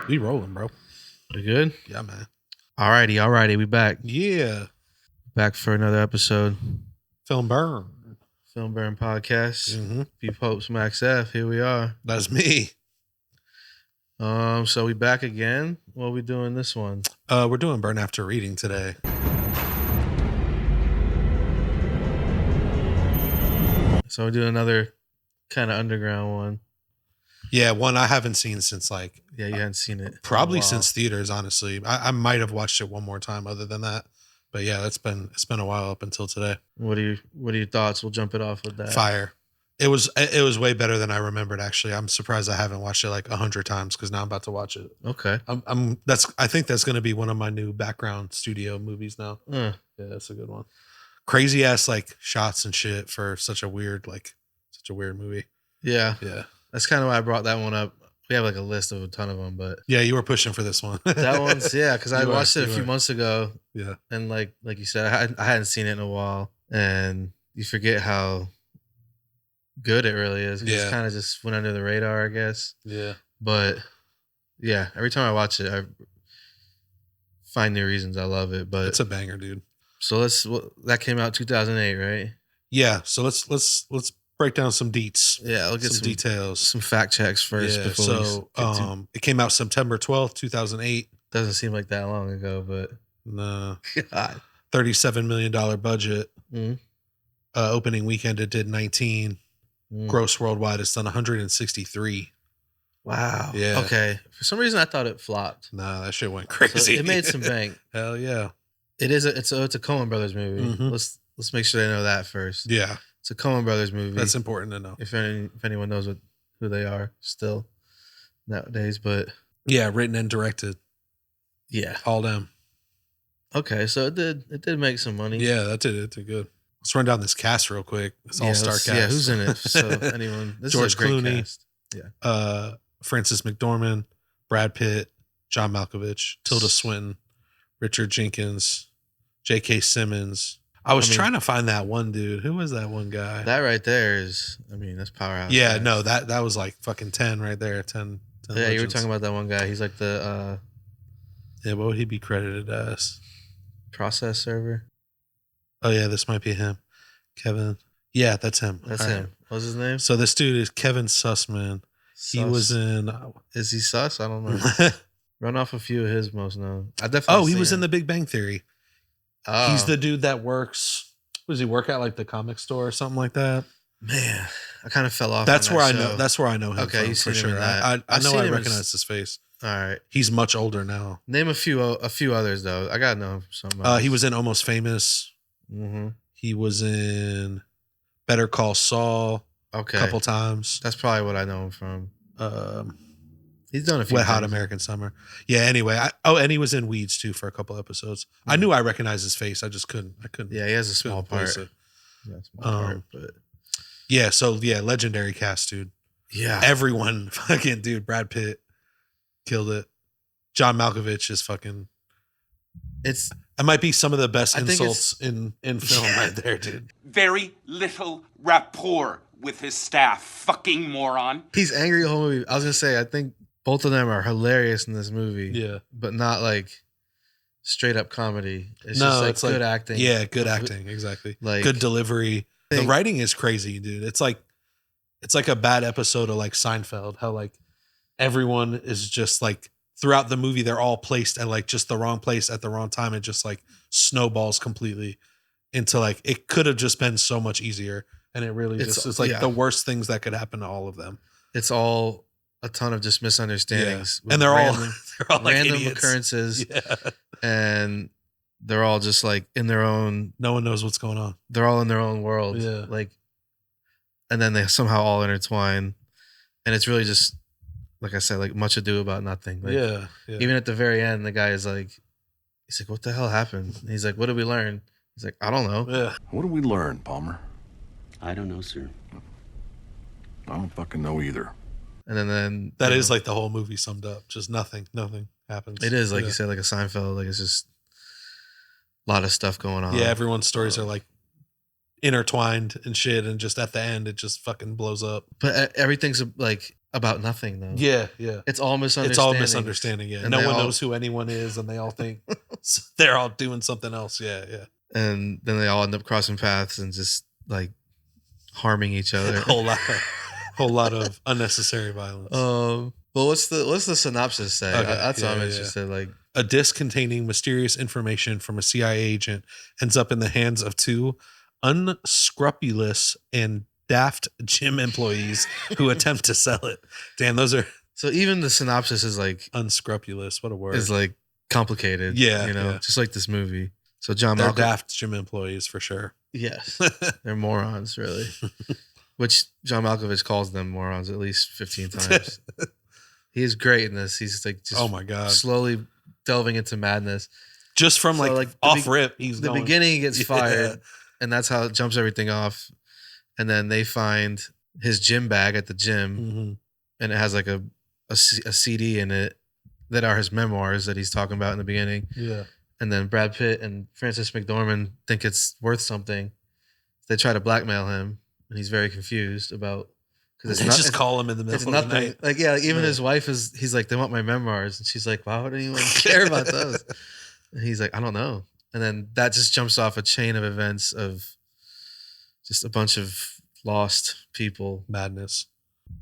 We rolling, bro. We good? Yeah, man. Alrighty. We back. Yeah. Back for another episode. Filmburn. Filmburn podcast. Mm-hmm. Peep Hopes Max F. Here we are. That's me. So we back again. What are we doing this one? We're doing Burn After Reading today. So we're doing another kind of underground one. Yeah, one I haven't seen since you hadn't seen it probably since theaters. Honestly, I might have watched it one more time other than that, but yeah, it's been a while up until today. What are your thoughts? We'll jump it off with that. Fire. It was way better than I remembered. Actually, I'm surprised I haven't watched it like 100 times because now I'm about to watch it. Okay. I think that's going to be one of my new background studio movies now. Yeah, that's a good one. Crazy ass like shots and shit for such a weird movie. Yeah. Yeah. That's kind of why I brought that one up. We have like a list of a ton of them, but yeah, you were pushing for this one. That one's because I watched it a few months ago. Yeah, and like you said, I hadn't seen it in a while, and you forget how good it really is. It just kind of just went under the radar, I guess. Yeah, but yeah, every time I watch it, I find new reasons I love it. But it's a banger, dude. So that came out 2008, right? Yeah. So let's break down some deets. Yeah, I'll get some details, some fact checks first. Yeah. So it came out September 12th, 2008. Doesn't seem like that long ago, but no. God. $37 million budget. Mm-hmm. Opening weekend it did 19. Gross worldwide it's done 163. Wow. Yeah. Okay. For some reason I thought it flopped. Nah, that shit went crazy. So it made some bank. Hell yeah. It's a Coen Brothers movie. Mm-hmm. Let's make sure they know that first. Yeah. It's a Coen Brothers movie. That's important to know. If anyone knows who they are still nowadays, but yeah, written and directed. Yeah, all them. Okay, so it did make some money. Yeah, that did. It did good. Let's run down this cast real quick. This all-star cast. Yeah, who's in it? So anyone? This George is a great Clooney. Cast. Yeah. Frances McDormand, Brad Pitt, John Malkovich, Tilda Swinton, Richard Jenkins, J.K. Simmons. I mean, trying to find that one dude. Who was that one guy? That right there is, that's powerhouse. Yeah, no, that was like fucking 10 right there. 10 yeah, legends. You were talking about that one guy. He's like the yeah, what would he be credited as? Process server. Oh yeah, this might be him. Kevin. Yeah, that's him. That's him. What's his name? So this dude is Kevin Sussman. He was in. Is he sus? I don't know. Run off a few of his most known. I definitely. He was in The Big Bang Theory. Oh. He's the dude that works. Does he work at like the comic store or something like that? Man, I kind of fell off. That's where I know. That's where I know him. Okay, from, for sure. I know I recognize his face. All right, he's much older now. Name a few others though. I gotta know him from something. He was in Almost Famous. Mm-hmm. He was in Better Call Saul. Okay, a couple times. That's probably what I know him from. He's done a few. Wet Hot American Summer. Yeah. Anyway, and he was in Weeds too for a couple episodes. Mm-hmm. I knew I recognized his face. I just couldn't. Yeah, he has a small part. Yeah, small part, but yeah. So yeah, legendary cast, dude. Yeah, everyone, fucking dude. Brad Pitt killed it. John Malkovich is fucking. It might be some of the best insults in film right there, dude. Very little rapport with his staff, fucking moron. He's angry the whole movie. I was gonna say, I think both of them are hilarious in this movie. Yeah, but not like straight up comedy. It's just like good acting. Yeah, good acting, exactly. Like good delivery. The writing is crazy, dude. It's like a bad episode of like Seinfeld. How like everyone is just like throughout the movie, they're all placed at like just the wrong place at the wrong time. It just like snowballs completely into like it could have just been so much easier. And it really it's like the worst things that could happen to all of them. It's all a ton of just misunderstandings. Yeah. And they're all like random idiots. Occurrences. Yeah. And they're all just like in their own. No one knows what's going on. They're all in their own world. Yeah. Like, and then they somehow all intertwine. And it's really just, like I said, like much ado about nothing. Like, yeah. Even at the very end, the guy is like, he's like, what the hell happened? And he's like, what did we learn? He's like, I don't know. Yeah. What did we learn, Palmer? I don't know, sir. I don't fucking know either. And then that is like the whole movie summed up. Just nothing happens. It is like you said, like a Seinfeld. Like it's just a lot of stuff going on. Yeah, everyone's stories are like intertwined and shit, and just at the end, it just fucking blows up. But everything's like about nothing though. Yeah, yeah. It's all misunderstanding. It's all misunderstanding. Yeah, And no they one all- knows who anyone is, and they all think they're all doing something else. Yeah, yeah. And then they all end up crossing paths and just like harming each other. whole lot of unnecessary violence. Well, what's the synopsis say? Okay, That's what I'm yeah. interested. Like, A disc containing mysterious information from a CIA agent ends up in the hands of two unscrupulous and daft gym employees who attempt to sell it. Damn, those are so even the synopsis is like unscrupulous. What a word. is like complicated. Yeah, you know, yeah. just like this movie. So John They're Malkovich. daft gym employees for sure. Yes, they're morons, really. Which John Malkovich calls them morons at least 15 times. He is great in this. He's like just Oh my God. slowly delving into madness. Just from So, like the off rip, he's the going, beginning he gets Yeah. fired, and that's how it jumps everything off. And then they find his gym bag at the gym, Mhm. and it has like a CD in it that are his memoirs that he's talking about in the beginning. Yeah. And then Brad Pitt and Frances McDormand think it's worth something. They try to blackmail him, and he's very confused about because They just call him in the it's middle of the nothing. night. Like even Yeah. his wife he's like, they want my memoirs, and she's like, why would anyone care about those? And he's like, I don't know. And then that just jumps off a chain of events of just a bunch of lost people. Madness.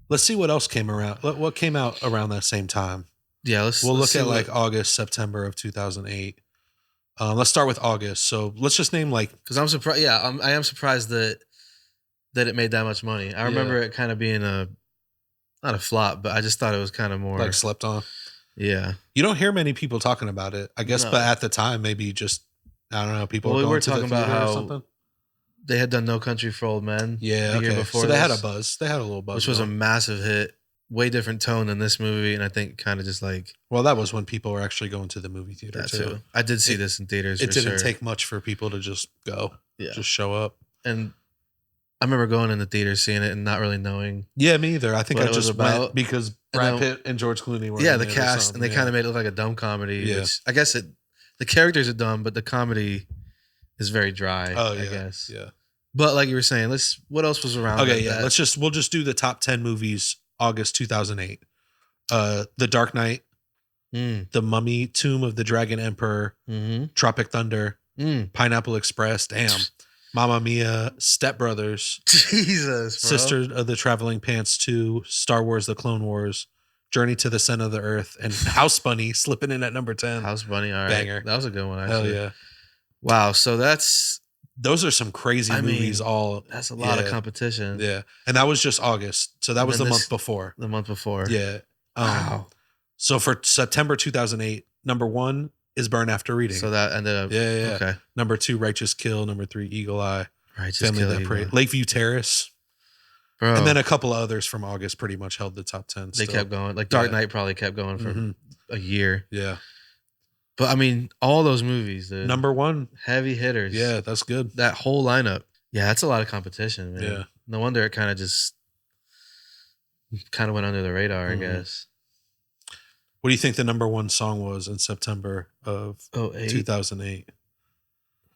Let's see what else came around. What came out around that same time. Yeah, We'll look see at what- like August, September of 2008. Let's start with August. So let's just name like because I'm surprised. Yeah, I am surprised that it made that much money. I remember it kind of being not a flop, but I just thought it was kind of more like slept on. yeah. You don't hear many people talking about it, I guess, No. but at the time, maybe just I don't know. People Well, we were going were to the talking about theater or how something. They had done No Country for Old Men. Yeah, the year okay. before So they had a this, buzz. They had a little buzz, which was a going. massive hit. Way different tone than this movie, and I think kind of just like Well, that was when people were actually going to the movie theater that too. too. I did see It- this in theaters. It for didn't sure. take much for people to just go, Yeah. just show up. And I remember going in the theater, seeing it, and not really knowing. Yeah, me either. I think What I it was just about. went because Brad then- Pitt and George Clooney were Yeah, in the it or cast, something, and they yeah. kind of made it look like a dumb comedy. Yeah. Which I guess the characters are dumb, but the comedy is very dry. Oh yeah, I guess. yeah. But like you were saying, what else was around? Okay, like yeah. that? We'll just do the top 10 movies August 2008. The Dark Knight, The Mummy, Tomb of the Dragon Emperor, Mm-hmm. Tropic Thunder, Pineapple Express, damn, Mamma Mia, Step Brothers, Jesus, bro. Sister of the Traveling Pants 2, Star Wars: The Clone Wars, Journey to the Center of the Earth, and House Bunny slipping in at number 10. House Bunny, all right, Banger. that was a good one. Hell Actually. yeah. Wow. So those are some crazy I mean, movies. All that's a lot of yeah, competition. Yeah, and that was just August, so that And was the then month this- before. The month before. Yeah. Wow. So for September 2008, number 1 is Burn After Reading. So that ended up. yeah. Okay. Number 2, Righteous Kill. Number 3, Eagle Eye. Right. Family That Prayed. Lakeview Terrace. Bro. And then a couple of others from August pretty much held the top 10. they still. kept going. Like Dark Yeah. Knight probably kept going for Mhm. a year. Yeah. But I mean, all those movies, dude. Number 1. Heavy hitters. Yeah, that's good. That whole lineup. Yeah, that's a lot of competition, man. Yeah. No wonder it kind of went under the radar, Mhm. I guess. What do you think the number 1 song was in September of Oh, 2008?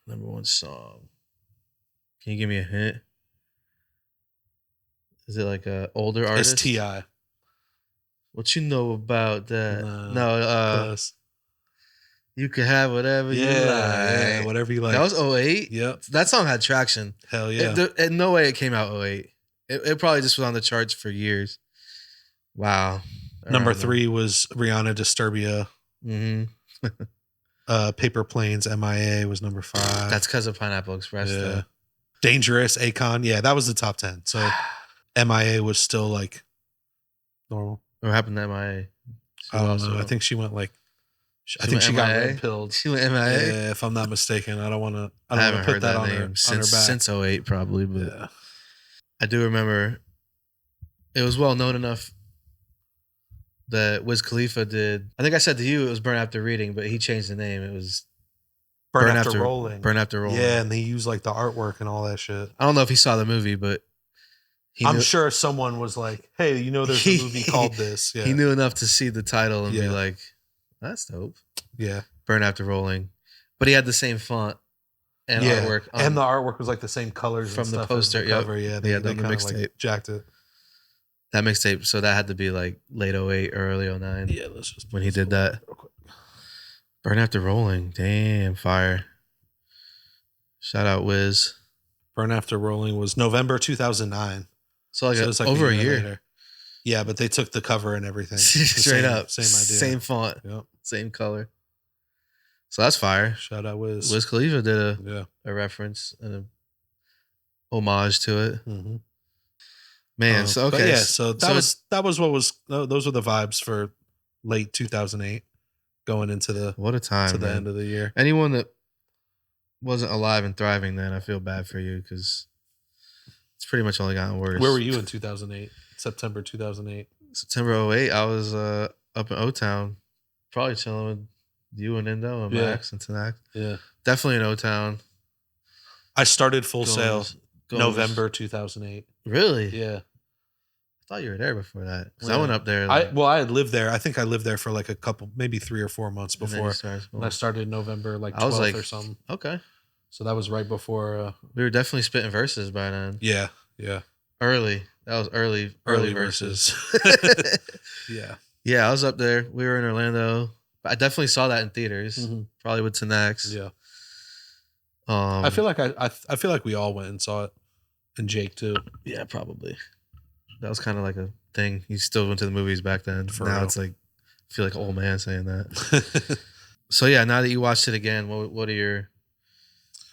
number 1 song. Can you give me a hint? Is it like a older artist? It's T.I. What you know about that? No. No, Close. you can have whatever you like. Yeah, whatever you like. That was 08? Yep. That song had traction. Hell yeah. In no way it came out 08. It probably just was on the charts for years. Wow. Number 3 was Rihanna Disturbia. Mm-hmm. Paper Planes, MIA was number 5. That's because of Pineapple Express, yeah. though. Dangerous, Akon. Yeah, that was the top 10. So MIA was still like normal. What happened to MIA? I don't know. I think she went like, I think went she got MIA? red pilled. She went MIA. Yeah, if I'm not mistaken. I don't want to I haven't put heard that that on her, name since back. since 08 probably, but Yeah. I do remember it was well known enough that Wiz Khalifa did. I think I said to you it was Burn After Reading, but he changed the name. It was Burn After Rolling. Burn After Rolling. Yeah, and they use like the artwork and all that shit. I don't know if he saw the movie, but I'm sure someone was like, "Hey, you know, there's a movie called this." Yeah, he knew enough to see the title and be Yeah. like, "That's dope." Yeah, Burn After Rolling, but he had the same font and artwork, and the artwork was like the same colors from and the stuff poster, as the yep. cover. Yeah, They had they on the kind of like mixtape. jacked it. That mixtape, so that had to be like late 08, early 09. Yeah, let's just when he did that. real quick. Burn After Rolling. Damn, fire. Shout out Wiz. Burn After Rolling was November 2009. So like, So it's like over a year. later. Yeah, but they took the cover and everything. Straight up. Same idea. Same font. Yep. Same color. So that's fire. Shout out Wiz. Wiz Khalifa did Yeah. a reference and a homage to it. Mm-hmm. Man, so But okay. yeah, so those were the vibes for late 2008 going into the what a time. to the man. end of the year. Anyone that wasn't alive and thriving then, I feel bad for you because it's pretty much only gotten worse. Where were you in 2008? September 2008. September 08, I was up in O-Town, probably chilling with you and Indo and Yeah. Max and Tanak. Yeah. Definitely in O-Town. I started Full Sail Going- November 2008. Really? Yeah. I thought you were there before that. Because Yeah. I went up there. I had lived there. I think I lived there for like a couple, maybe 3 or 4 months and then you before. started And I smoking. started November like 12th I was like- or something. Okay. So that was right before. We were definitely spitting verses by then. Yeah. Yeah. Early. That was early verses. Yeah. Yeah, I was up there. We were in Orlando. I definitely saw that in theaters. Mhm. Probably with Tanex. Yeah. I I feel like I feel like we all went and saw it, and Jake too. Yeah, probably. That was kind of like a thing. You still went to the movies back then. For now real. it's like, I feel like an old man saying that. So yeah, now that you watched it again, what are your,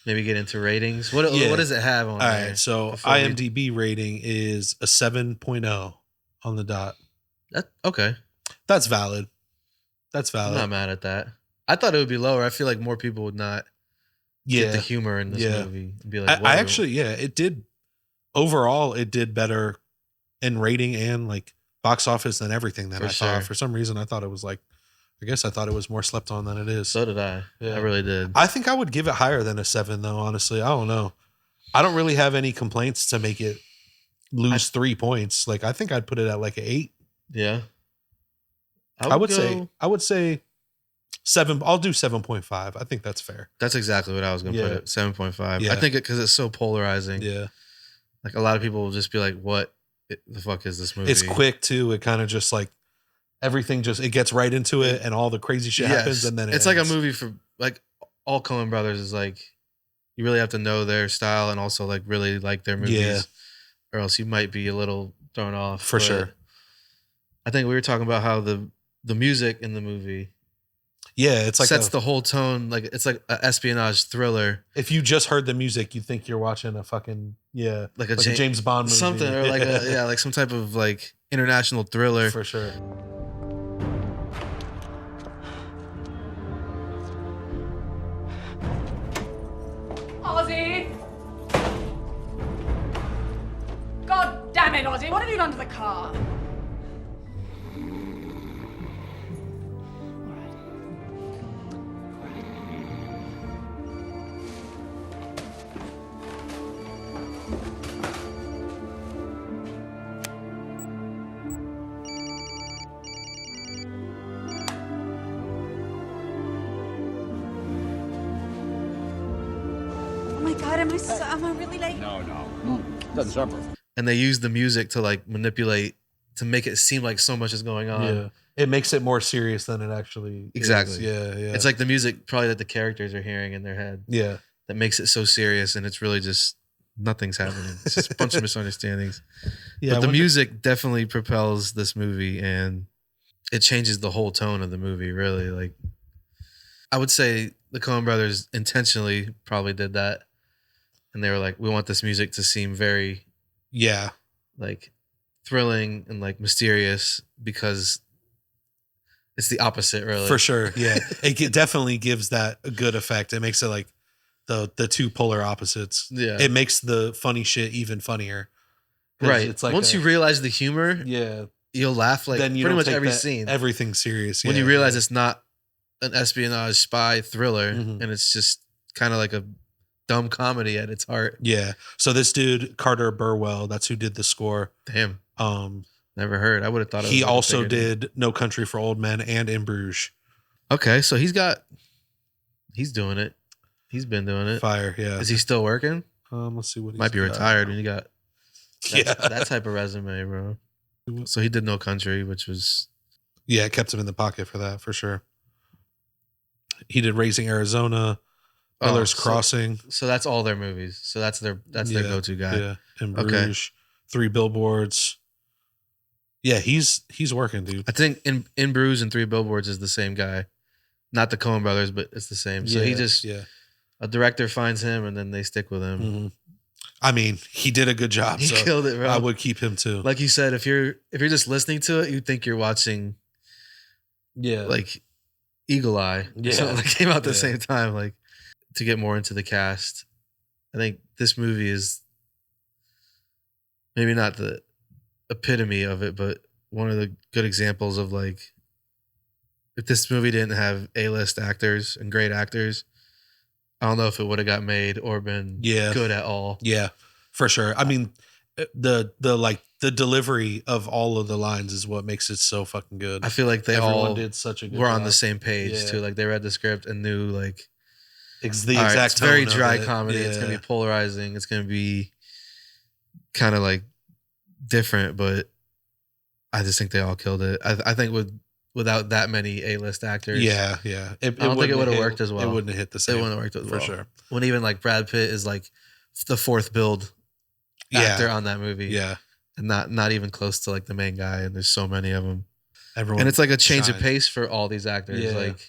maybe get into ratings? What Yeah. what does it have on All there? right, so before we- IMDb rating is a 7.0 on the dot. Okay. That's valid. That's I'm valid. not mad at that. I thought it would be lower. I feel like more people would not get the Yeah. humor in this Yeah. movie. And be like, I what? actually, yeah, it did. Overall, it did better in rating and like box office than everything that For I thought. sure. For some reason, I thought it was like, I guess I thought it was more slept on than it is. So did I. Yeah. I really did. I think I would give it higher than a 7, though. Honestly, I don't know. I don't really have any complaints to make it lose 3 points. Like I think I'd put it at like an 8. Yeah. I would say 7. I'll do 7.5. I think that's fair. That's exactly what I was going to Yeah. put it. 7.5. Yeah. I think because it's so polarizing. Yeah, Like a lot of people will just be like, what the fuck is this movie? it's quick too. It kind of just like everything it gets right into it, and all the crazy shit happens, and then it's like a ends. movie for like all Coen Brothers is like, you really have to know their style and also like really like their movies, Yeah. or else you might be a little thrown off. For But sure. I think we were talking about how the music in the movie Yeah, it's like sets the whole tone. Like it's like an espionage thriller, if you just heard the music, you'd think you're watching a fucking like a James Bond movie. something, or like like some type of like international thriller. for sure. Ozzy! God damn it, Ozzy, what have you done to the car? Oh my god, am I really late? No. Doesn't suffer. And they use the music to like manipulate to make it seem like so much is going on. Yeah, it makes it more serious than it actually. Exactly. Is. Yeah. It's like the music probably that the characters are hearing in their head yeah. that makes it so serious, and it's really just nothing's happening. It's just a bunch of misunderstandings. Yeah, But the music definitely propels this movie, and it changes the whole tone of the movie, really. Like, I would say the Coen brothers intentionally probably did that. And they were like, we want this music to seem very Yeah, like thrilling and like mysterious, because it's the opposite, really. for sure. Yeah, definitely gives that a good effect. It makes it like the two polar opposites. Yeah. It makes the funny shit even funnier. 'Cause Right. It's like once you realize the humor, yeah, you'll laugh like then you pretty don't much take every scene. everything serious. When yeah. you realize it's not an espionage spy thriller, Mhm. and it's just kind of like a dumb comedy at its heart. Yeah. So this dude Carter Burwell, that's who did the score. Damn, Um, never heard. I would have thought it was he like a also bigger name. did No Country for Old Men and In Bruges. Okay, so he's doing it. He's been doing it. Fire. Yeah. Is he still working? Let's see what Might be he's got. retired when you got Yeah. that type of resume, bro. So he did No Country, which was Yeah, it kept him in the pocket for that, for sure. He did Raising Arizona, Miller's Crossing. So that's all their movies. So that's their go-to guy. Yeah, in Bruges, 3 Billboards. Yeah, he's working, dude. I think in Bruges and 3 Billboards is the same guy, not the Coen Brothers, but it's the same. So he just a director finds him and then they stick with him. Mm-hmm. I mean, he did a good job. He killed it, bro. I would keep him too. Like you said, if you're just listening to it, you think you're watching, like Eagle Eye, something that came out at the same time. Like, to get more into the cast, I think this movie is maybe not the epitome of it, but one of the good examples of like, if this movie didn't have A-list actors and great actors, I don't know if it would have got made or been good at all. Yeah, for sure. I mean, the delivery of all of the lines is what makes it so fucking good. I feel like Everyone all did such a good were job. on the same page too. Like they read the script and knew like it's the all right, exact it's very tone of dry it. comedy. It's gonna be polarizing. It's gonna be kind of like different, but I just think they all killed it. I think without that many A-list actors, yeah. I don't think it would have worked as well. It wouldn't have hit the same. It wouldn't have worked as well for sure. When even like Brad Pitt is like the 4th build actor on that movie, Yeah, and not even close to like the main guy. And there's so many of them. everyone. And it's like a change of shined. pace for all these actors. Yeah. Like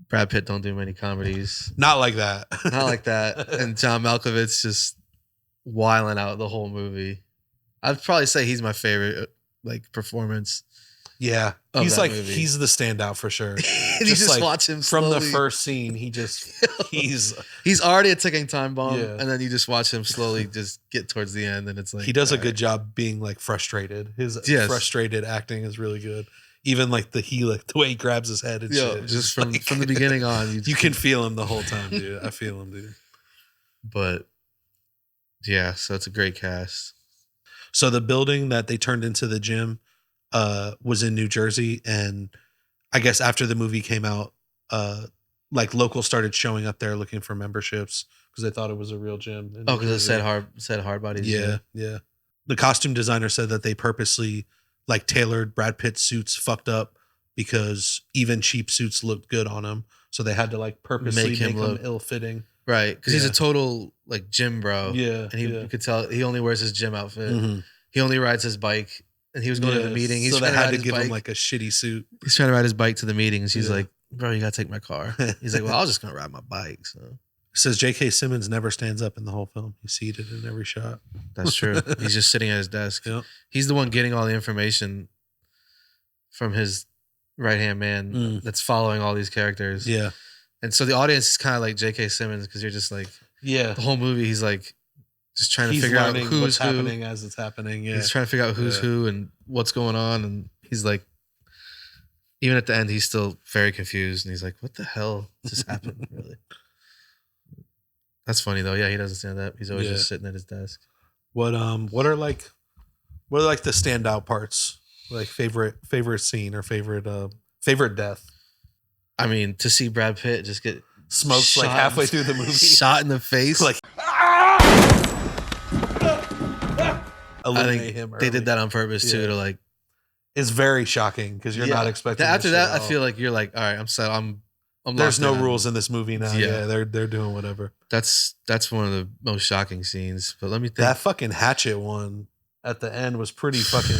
Brad Pitt don't do many comedies, Not like that. not like that. And John Malkovich just wiling out the whole movie. I'd probably say he's my favorite like performance. Yeah, of he's that like movie. he's the standout for sure. And you just like, watch him from the slowly- first scene. He's already a ticking time bomb, Yeah. and then you just watch him slowly just get towards the end, and it's like he does a all good right. job being like frustrated. His Yes. frustrated acting is really good. Even like the way he grabs his head and Yo, shit. just Like- from the beginning on, you can feel him the whole time, dude. I feel him, dude. But yeah, so it's a great cast. So the building that they turned into the gym was in New Jersey, and I guess after the movie came out, like locals started showing up there looking for memberships because they thought it was a real gym. in Oh, New because it Jersey. said hard bodies. Yeah. The costume designer said that they purposely like tailored Brad Pitt's suits fucked up because even cheap suits looked good on him, so they had to like purposely Make make him him look- ill-fitting. Right, because he's Yeah. a total like gym bro. Yeah, and you could tell he only wears his gym outfit. Mhm. He only rides his bike, and he was going to the meeting. He's so they trying to had ride to his give bike. him like a shitty suit. He's trying to ride his bike to the meeting, and she's Yeah. like, "Bro, you gotta take my car." He's like, "Well, I was just gonna ride my bike." So It says J.K. Simmons never stands up in the whole film. He's seated in every shot. that's true. He's just sitting at his desk. Yep. He's the one getting all the information from his right hand man that's following all these characters. Yeah. And so the audience is kind of like J.K. Simmons because you're just like Yeah. the whole movie. He's like just trying to He's figure out learning who's what's who. happening as it's happening. Yeah. He's trying to figure out who's who and what's going on. And he's like, even at the end, he's still very confused. And he's like, what the hell just happened? Really? That's funny though. Yeah, he doesn't stand up. He's always Yeah. just sitting at his desk. What are like the standout parts? Like favorite scene or favorite death? I mean, to see Brad Pitt just get Smokes like shot- halfway through the movie. shot in the face. Like I eliminate think him. they early. did that on purpose too Yeah. to like. It's very shocking because you're not expecting. After this that, shit I at all. feel like you're like, all right, I'm there's locked no in. rules in this movie now. Yeah. Yeah, they're doing whatever. That's one of the most shocking scenes. But let me think. That fucking hatchet one at the end was pretty fucking.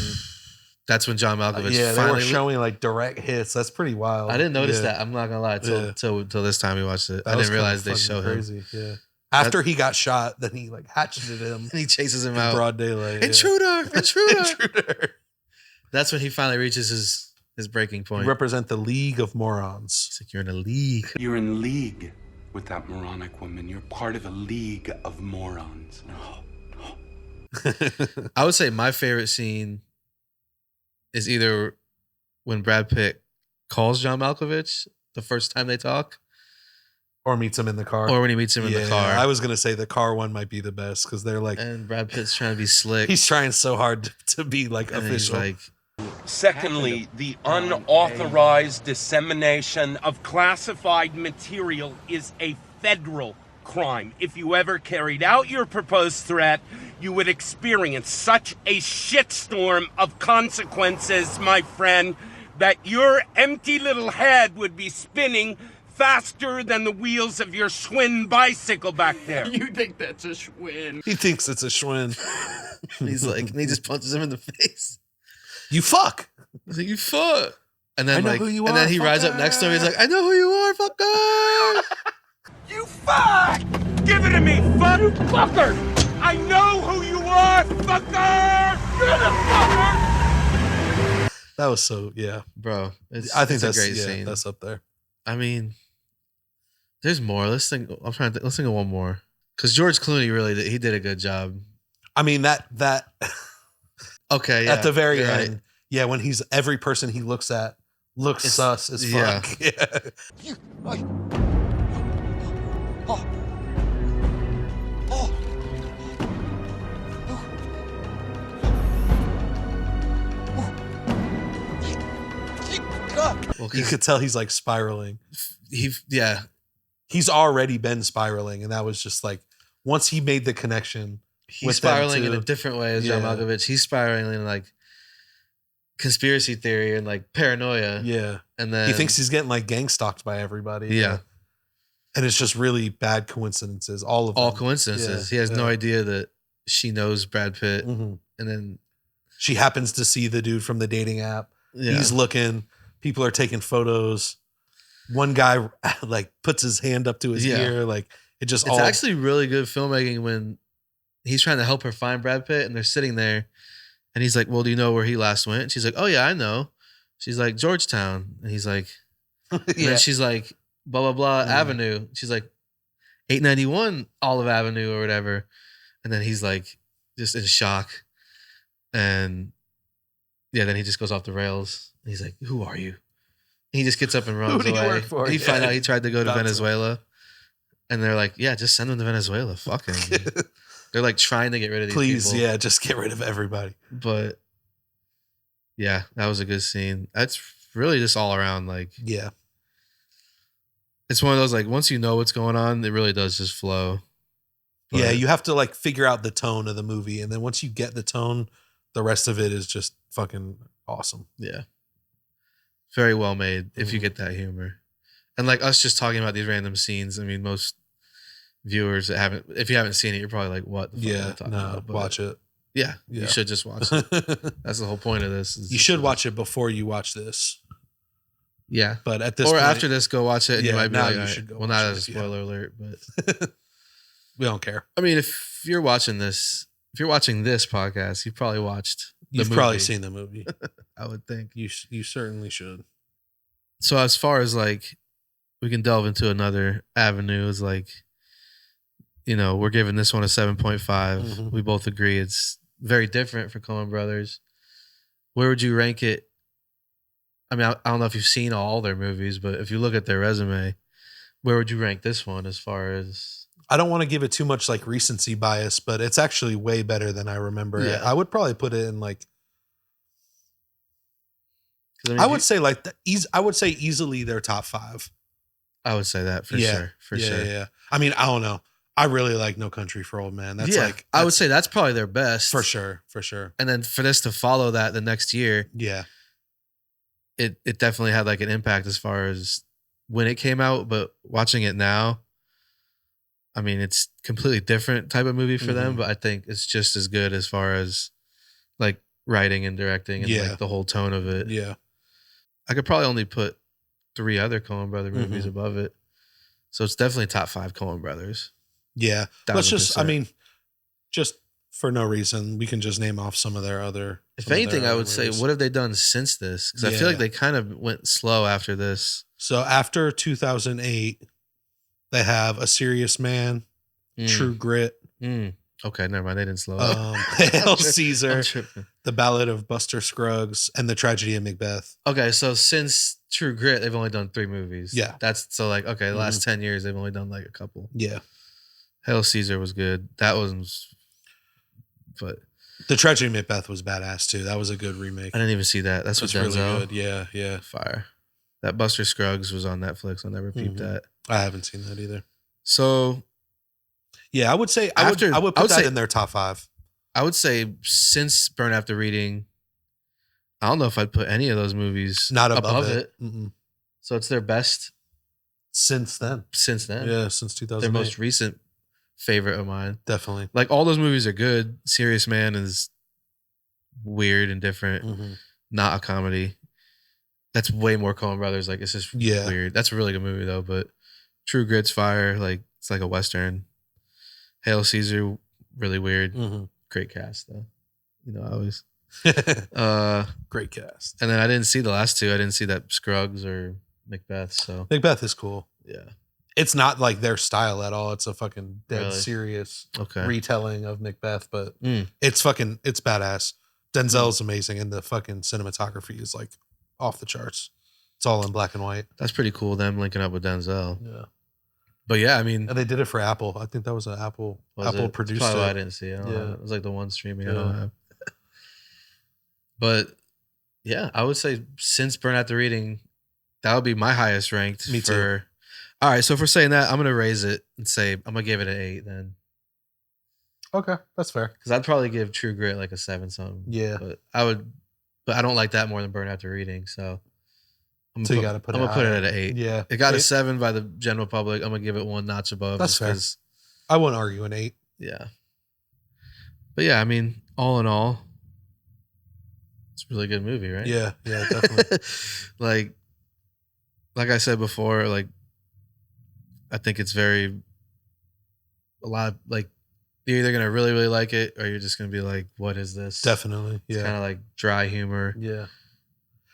That's when John Malkovich Yeah, they finally were showing like direct hits. That's pretty wild. I didn't notice Yeah. that. I'm not gonna lie. Till this time we watched it, That I was didn't realize kinda they fucking show him. crazy. Yeah. After he got shot, then he like hatcheted him And he chases him in out. broad daylight. yeah. Intruder! Intruder! Intruder. That's when he finally reaches his breaking You point. represent the League of Morons. It's like you're in a league. You're in league with that moronic woman. You're part of a league of morons. I would say my favorite scene is either when Brad Pitt calls John Malkovich the first time they talk, Or meets him in the car. or when he meets him in the car. I was gonna say the car one might be the best because they're like and Brad Pitt's trying to be slick. he's trying so hard to be like and he's official. like, Secondly, the unauthorized dissemination of classified material is a federal crime. If you ever carried out your proposed threat, you would experience such a shitstorm of consequences, my friend, that your empty little head would be spinning faster than the wheels of your Schwinn bicycle back there. You think that's a Schwinn? He thinks it's a Schwinn. He's like, and he just punches him in the face. You fuck. He's like, you fuck. And then I know who you and are, then he rides up next to him. He's like, I know who you are, fucker. You fuck! Give it to me, fuck! You fucker! I know who you are, fucker! You're the fucker! That was so, yeah. Bro, I think it's that's a great yeah, scene. that's up there. I mean, there's more. Let's think of one more. Because George Clooney really he did a good job. I mean, that Okay, yeah, at the very you're end, right. yeah, when he's every person he looks at looks sus as yeah. fuck. Yeah. Well, You could tell he's like spiraling. yeah, He's already been spiraling, and that was just like once he made the connection. he's with them spiraling in too. a different way as John Yeah. Malkovich. He's spiraling in like conspiracy theory and like paranoia. Yeah. And then He thinks he's getting like gang stalked by everybody. Yeah. And it's just really bad coincidences. All of all them. coincidences. Yeah, He has no yeah. idea that she knows Brad Pitt, Mhm. and then She happens to see the dude from the dating app. yeah, He's looking. People are taking photos. One guy like puts his hand up to his Yeah. ear. Like it just it's all actually really good filmmaking when he's trying to help her find Brad Pitt, and they're sitting there, and he's like, "Well, do you know where he last went?" And she's like, "Oh yeah, I know." She's like, "Georgetown," and he's like, and yeah. then she's like, "Blah blah blah Yeah. Avenue." She's like, 891 Olive Avenue or whatever, and then he's like, just in shock, and yeah, then he just goes off the rails. And he's like, "Who are you?" And he just gets up and runs do you away. work for? And you Yeah. find out he tried to go to Bouncer. Venezuela, and they're like, "Yeah, just send him to Venezuela. Fuck him." They're like trying to get rid of these Please, people. yeah, just get rid of everybody. But yeah, that was a good scene. That's really just all around like Yeah. it's one of those like once you know what's going on, it really does just flow. Yeah, But- you have to like figure out the tone of the movie, and then once you get the tone, the rest of it is just fucking awesome. Yeah. Very well made if you Mhm. get that humor. And like us just talking about these random scenes, I mean, most viewers that haven't, if you haven't seen it, you're probably like, what the fuck am I Yeah, talking no, about? But watch it. Yeah, Yeah. you should just watch it. That's the whole point of this. You should watch it before you watch this, Yeah. but at this Or point, after this, go watch it and you Yeah, might be now like, you all right. should go Well, watch not it as a if you spoiler alert, but we don't care. I mean, if you're watching this podcast, you've probably watched the You've probably movie, seen the movie. I would think. You certainly should. So as far as like we can delve into another avenue is like, you know, we're giving this one a 7.5. Mhm. We both agree it's very different for Coen Brothers. Where would you rank it? I mean, I don't know if you've seen all their movies, but if you look at their resume, where would you rank this one as far as I don't want to give it too much like recency bias, but it's actually way better than I remember it. Yeah. I would probably put it in like 'cause I would say like I would say easily their top 5. I would say that for Yeah. sure. Yeah, yeah. I mean, I don't know. I really like No Country for Old Men. That's yeah, like I would that's- say that's probably their best for sure, for sure. And then for this to follow that the next year, Yeah. it definitely had like an impact as far as when it came out, but watching it now, I mean, it's completely different type of movie for them, Mhm. but I think it's just as good as far as like writing and directing and Yeah. like the whole tone of it. Yeah. I could probably only put 3 other Coen Brother movies Mhm. above it. So it's definitely top 5 Coen Brothers. Yeah. Let's just, I 1000%. mean, just for no reason, we can just name off some of their other. If some of their anything, I other would say, movies. what have they done since this? Because I feel Yeah. like they kind of went slow after this. So after 2008, they have A Serious Man, Mm, True Grit, mm. Okay, never mind. They didn't slow up. Hail I'm Caesar, tripping. The Ballad of Buster Scruggs, and The Tragedy of Macbeth. Okay, so since True Grit, they've only done 3 movies. Yeah. That's so like, okay, the last 10 years, they've only done like a couple. Yeah. Hail Caesar was good. That was, but The Tragedy of Macbeth was badass too. That was a good remake. I didn't even see that. That's That's with really Denzel. good. Yeah, yeah. Fire. That Buster Scruggs was on Netflix. I never peeped Mhm. that. I haven't seen that either. So Yeah, I would say I would put that say, in their top 5. I would say since Burn After Reading, I don't know if I'd put any of those movies Not above it. So it's their best Since then. Yeah, since 2008. Their most recent favorite of mine. Definitely. Like all those movies are good. Serious Man is weird and different. Not a comedy. That's way more Coen Brothers. Like it's just weird. That's a really good movie though. But True Grit's fire. Like it's like a Western. Hail Caesar, really weird. Great cast though. You know, I always great cast. And then I didn't see the last two. I didn't see that Scruggs or Macbeth. So Macbeth is cool. Yeah. It's not like their style at all. It's a fucking dead Really? serious Okay. retelling of Macbeth, but it's badass. Denzel's amazing, and the fucking cinematography is like off the charts. It's all in black and white. That's pretty cool. Them linking up with Denzel. Yeah. But yeah, I mean, And they did it for Apple. I think that was an Apple produced Probably it. why I didn't see it. I don't have it. It was like the one streaming I don't Yeah. have. But yeah, I would say since Burn After Reading, that would be my highest ranked. Me too. All right, so if we're saying that, I'm gonna raise it and say I'm gonna give it an 8 then, Okay, that's fair. because I'd probably give True Grit like a 7 something. Yeah. but I don't like that more than Burn After Reading. So I'm So you gotta put I'm it gonna put it higher. at an 8. Yeah. It got a 8. 7 by the general public. I'm gonna give it one notch above. That's just fair. 'cause- I wouldn't argue an 8. Yeah. But yeah, I mean, all in all, it's a really good movie, right? Yeah, definitely. like I said before, like I think it's a lot of, like you're either gonna really, really like it or you're just gonna be like, what is this? Definitely. It's Yeah. kind of like dry humor. Yeah.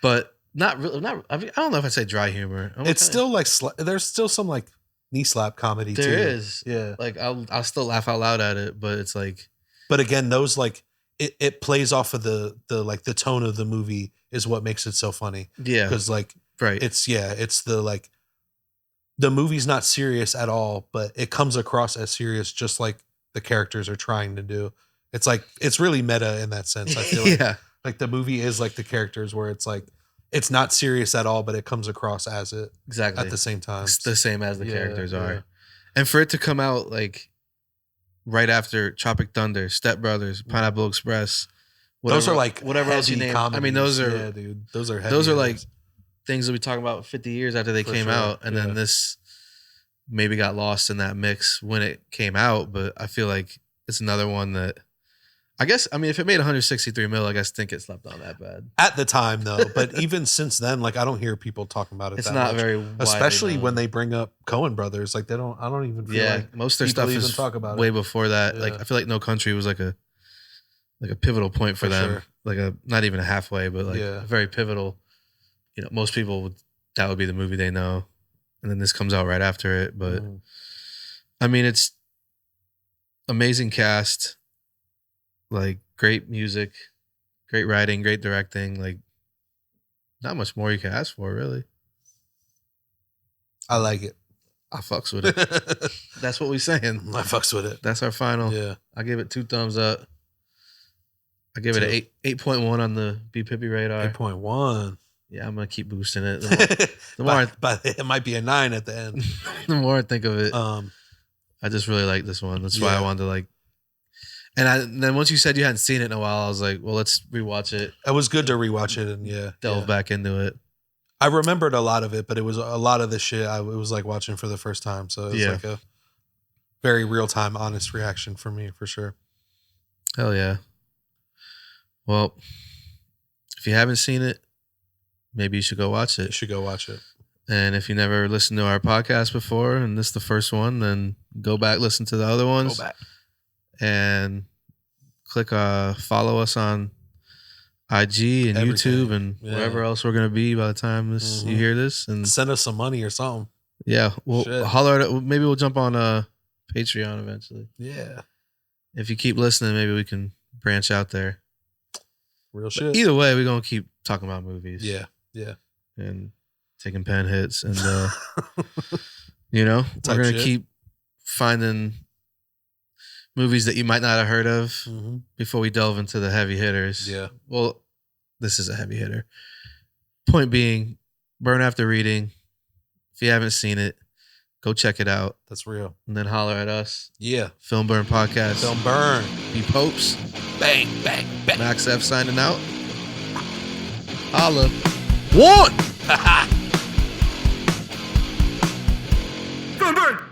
But not really I don't know if I'd say dry humor. It's still like there's still some like knee slap comedy too. there is. Yeah. Like I'll still laugh out loud at it, but it's like But again, those like it plays off of the like the tone of the movie is what makes it so funny. yeah. Because like Right. it's the like the movie's not serious at all, but it comes across as serious just like the characters are trying to do. It's like it's really meta in that sense. I feel like yeah. like the movie is like the characters where it's like it's not serious at all, but it comes across as it Exactly. at the same time. It's the same as the Yeah, characters yeah. are. And for it to come out like right after Tropic Thunder, Step Brothers, Pineapple Express, Those are like whatever else you heavy name. I mean, comedies. those are yeah, dude. Those are heavy those are like hitters. things that we talk about 50 years after they For came sure, out, and yeah. then this maybe got lost in that mix when it came out. But I feel like it's another one that I guess, I mean, if it made 163 mil, I guess think it slept on that bad. At the time though, but even since then, like I don't hear people talking about it. It's that not much. very widely especially known. when they bring up Coen Brothers. Like I don't even feel Yeah, like most of their people stuff even is talk about way it. before that. Like Yeah. I feel like No Country was like a pivotal point for For them. sure. Like a not even a halfway, but like Yeah. a very pivotal. You know, most people that would be the movie they know, and then this comes out right after it. But Mhm. I mean, it's amazing cast, like great music, great writing, great directing. Like not much more you can ask for, really. I like it. I fucks with it. That's what we saying. I fucks with it. That's our final. Yeah. I give it 2 thumbs up. I give it an 8.1 on the B Pippi radar. 8.1. Yeah, I'm gonna keep boosting it. The more, but it might be a 9 at the end. the more I think of it, Um, I just really like this one. That's why Yeah. I wanted to like. And then once you said you hadn't seen it in a while, I was like, well, let's rewatch it, it was good to rewatch it and delve yeah. back into it. I remembered a lot of it, but it was a lot of the shit it was like watching for the first time. So it was Yeah. like a very real time, honest reaction for me, for sure. Hell yeah. Well, if you haven't seen it, maybe you should go watch You it. should go watch it. And if you never listened to our podcast before and this is the first one, then go back, listen to the other ones. Go back. And click follow us on IG and Everything. YouTube and Yeah. wherever else we're gonna be by the time you Mhm. hear this. And Send us some money or something. yeah, we'll Shit. holler at it. Maybe we'll jump on Patreon eventually. Yeah. If you keep listening, maybe we can branch out there. Real But shit. either way, we're gonna keep talking about movies. Yeah. Yeah. And taking pen hits and you know, Type we're gonna shit. keep finding movies that you might not have heard of Mhm. before we delve into the heavy hitters. Yeah. Well, this is a heavy hitter. Point being, Burn After Reading. If you haven't seen it, Go check it out That's real. and then holler at us. Yeah. Filmburn Podcast. Film burn. Be Popes. Bang, bang, bang. Max F signing out. Holla. One. Filmburn.